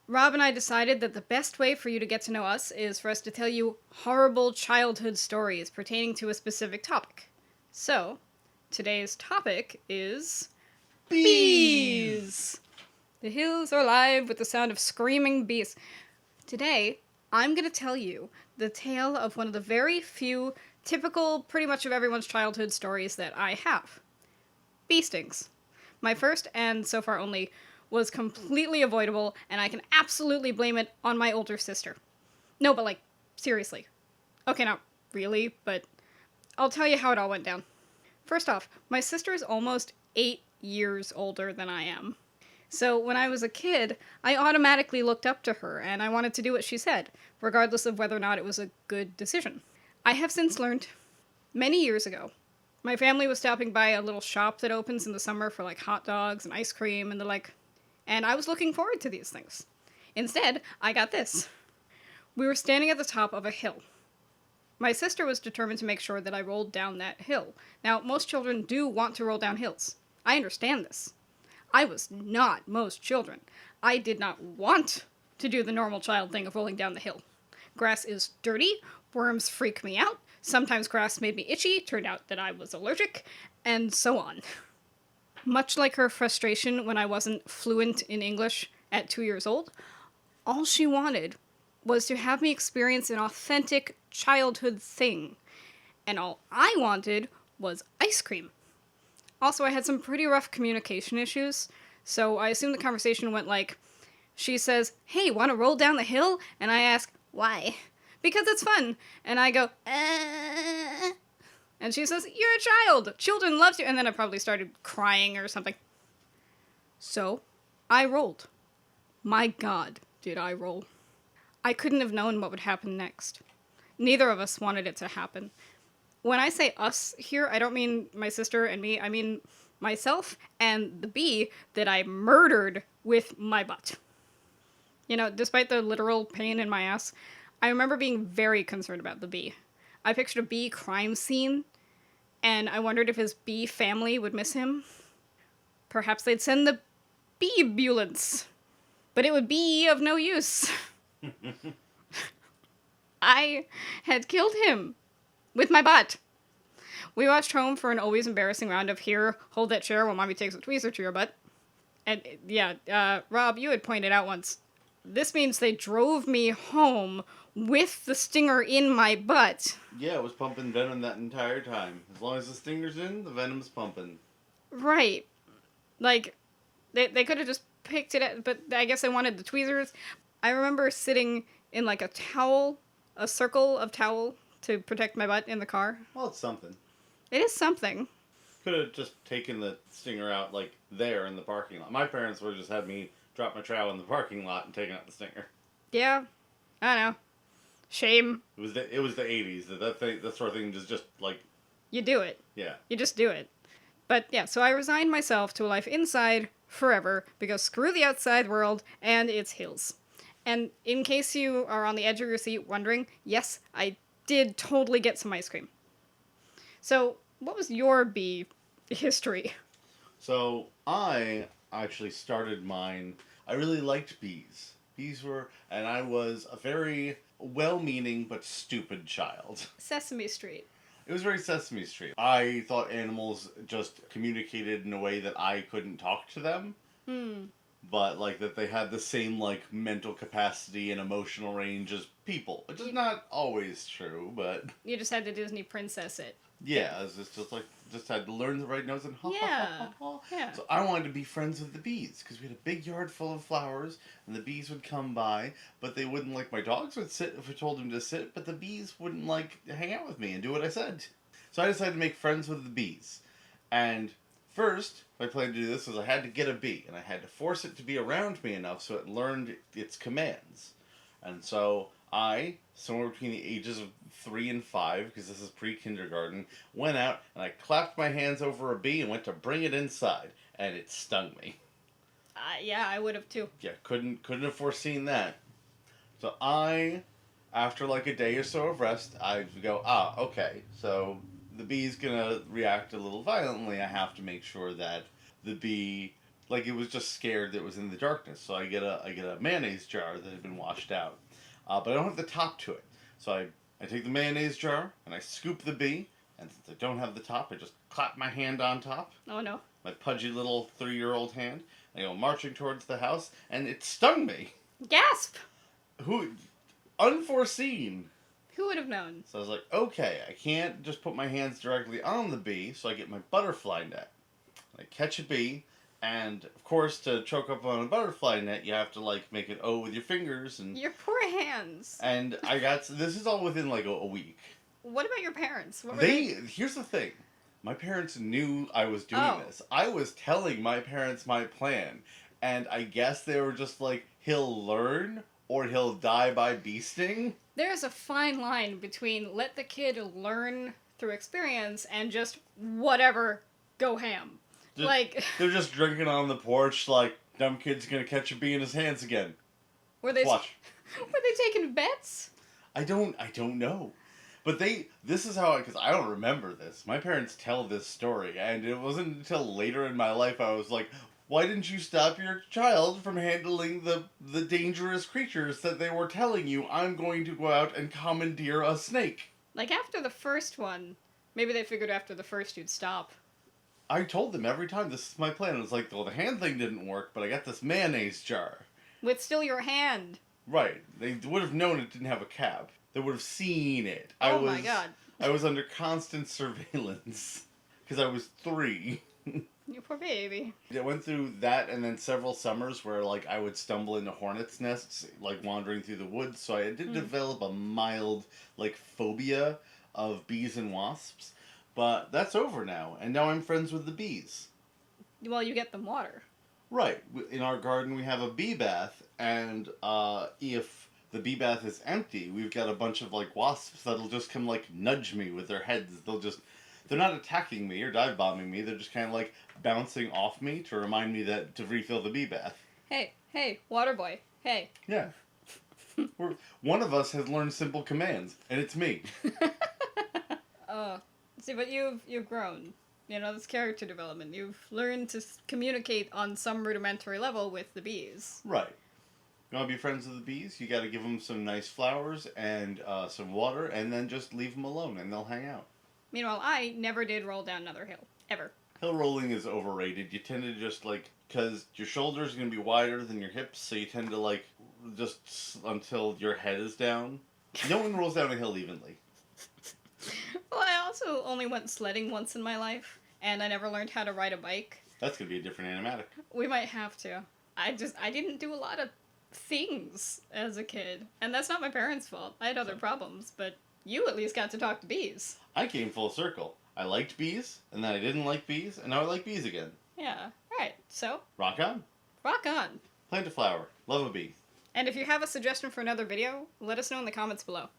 Rob and I decided that the best way for you to get to know us is for us to tell you horrible childhood stories pertaining to a specific topic. So, today's topic is Bees! bees. The hills are alive with the sound of screaming bees. Today, I'm going to tell you the tale of one of the very few typical, pretty much of everyone's childhood stories that I have. Bee stings. My first, and so far only, was completely avoidable, and I can absolutely blame it on my older sister. No, but like, seriously. Okay, not really, but I'll tell you how it all went down. First off, my sister is almost 8 years older than I am. So when I was a kid, I automatically looked up to her, and I wanted to do what she said, regardless of whether or not it was a good decision. I have since learned, many years ago, my family was stopping by a little shop that opens in the summer for like hot dogs and ice cream and the like, and I was looking forward to these things. Instead, I got this. We were standing at the top of a hill. My sister was determined to make sure that I rolled down that hill. Now, most children do want to roll down hills. I understand this. I was not most children. I did not want to do the normal child thing of rolling down the hill. Grass is dirty, worms freak me out, sometimes grass made me itchy, turned out that I was allergic, and so on. Much like her frustration when I wasn't fluent in English at 2 years old, all she wanted was to have me experience an authentic childhood thing. And all I wanted was ice cream. Also, I had some pretty rough communication issues, so I assume the conversation went like, she says, "Hey, want to roll down the hill?" And I ask, "Why?" "Because it's fun." And I go, "Eh." And she says, "You're a child. Children love you." And then I probably started crying or something. So, I rolled. My God, did I roll. I couldn't have known what would happen next. Neither of us wanted it to happen. When I say us here, I don't mean my sister and me. I mean myself and the bee that I murdered with my butt. You know, despite the literal pain in my ass, I remember being very concerned about the bee. I pictured a bee crime scene, and I wondered if his bee family would miss him. Perhaps they'd send the bee-ambulance. But it would be of no use. I had killed him with my butt. We watched home for an always embarrassing round of "Here, hold that chair while mommy takes a tweezer to your butt." And yeah, Rob, you had pointed out once, this means they drove me home with the stinger in my butt. Yeah, it was pumping venom that entire time. As long as the stinger's in, the venom's pumping. Right. Like, they could have just picked it up, but I guess they wanted the tweezers. I remember sitting in like a circle of towel to protect my butt in the car. Well, it's something. It is something. Could have just taken the stinger out, like, there in the parking lot. My parents would have just had me drop my trowel in the parking lot and taken out the stinger. Yeah. I don't know. Shame. It was the 80s. That sort of thing just like... You do it. Yeah. You just do it. But yeah, so I resigned myself to a life inside forever, because screw the outside world and its hills. And in case you are on the edge of your seat wondering, yes, I did totally get some ice cream. So, what was your bee history? So, I actually started mine... I really liked bees. Bees were... And I was a very well-meaning but stupid child. Sesame Street. It was very Sesame Street. I thought animals just communicated in a way that I couldn't talk to them. But, like, that they had the same, like, mental capacity and emotional range as people. Which is not always true, but... You just had to Disney princess it. Yeah, it's just like, just had to learn the right notes and ha Yeah. ha ha ha. Yeah. So I wanted to be friends with the bees, because we had a big yard full of flowers, and the bees would come by, but they wouldn't, like, my dogs would sit if I told them to sit, but the bees wouldn't, like, hang out with me and do what I said. So I decided to make friends with the bees. And first, my plan to do this was I had to get a bee, and I had to force it to be around me enough so it learned its commands. And so I, somewhere between the ages of 3 and 5, because this is pre-kindergarten, went out and I clapped my hands over a bee and went to bring it inside, and it stung me. Yeah, I would have too. Yeah, couldn't have foreseen that. So I, after like a day or so of rest, I go, okay, so the bee's gonna react a little violently. I have to make sure that the bee Like it was just scared that it was in the darkness. So I get a mayonnaise jar that had been washed out, but I don't have the top to it. So I take the mayonnaise jar and I scoop the bee, and since I don't have the top, I just clap my hand on top. Oh no. My pudgy little 3-year-old hand. I go marching towards the house, and it stung me. Gasp! Who, unforeseen. Who would have known? So I was like, okay, I can't just put my hands directly on the bee, so I get my butterfly net. I catch a bee, and of course, to choke up on a butterfly net, you have to like make an O with your fingers, and Your poor hands. and I got this is all within like a week. What about your parents? What were Here's the thing. My parents knew I was doing Oh. this. I was telling my parents my plan, and I guess they were just like, he'll learn or he'll die by bee sting. There's a fine line between let the kid learn through experience and just whatever, go ham. Like, They're just drinking on the porch like, dumb kid's gonna catch a bee in his hands again. were they Watch. were they taking bets? I don't know. But this is how, because I don't remember this. My parents tell this story, and it wasn't until later in my life I was like, why didn't you stop your child from handling the dangerous creatures that they were telling you I'm going to go out and commandeer a snake? Like after the first one, maybe they figured after the first you'd stop. I told them every time this is my plan. It was like, well, the hand thing didn't work, but I got this mayonnaise jar. With still your hand. Right. They would have known it didn't have a cap. They would have seen it. Oh my god. I was under constant surveillance. Because I was 3. You poor baby. I went through that and then several summers where like I would stumble into hornets' nests, like wandering through the woods. So I did develop a mild like phobia of bees and wasps. But that's over now, and now I'm friends with the bees. Well, you get them water. Right. In our garden we have a bee bath, and if the bee bath is empty, we've got a bunch of like wasps that'll just come like nudge me with their heads. They're not attacking me or dive bombing me. They're just kind of like bouncing off me to remind me to refill the bee bath. Hey, water boy. Hey. Yeah. One of us has learned simple commands, and it's me. Oh, see, but you've grown. You know, this character development. You've learned to communicate on some rudimentary level with the bees. Right. You want to be friends with the bees? You got to give them some nice flowers and some water, and then just leave them alone, and they'll hang out. Meanwhile, I never did roll down another hill. Ever. Hill rolling is overrated. You tend to just like, because your shoulders are going to be wider than your hips, so you tend to like, just until your head is down. No one rolls down a hill evenly. Well, I also only went sledding once in my life, and I never learned how to ride a bike. That's going to be a different animatic. We might have to. I didn't do a lot of things as a kid, and that's not my parents' fault. I had other problems, but you at least got to talk to bees. I came full circle. I liked bees, and then I didn't like bees, and now I like bees again. Yeah, right. So, Rock on. rock on. Plant a flower. Love a bee. And if you have a suggestion for another video, let us know in the comments below.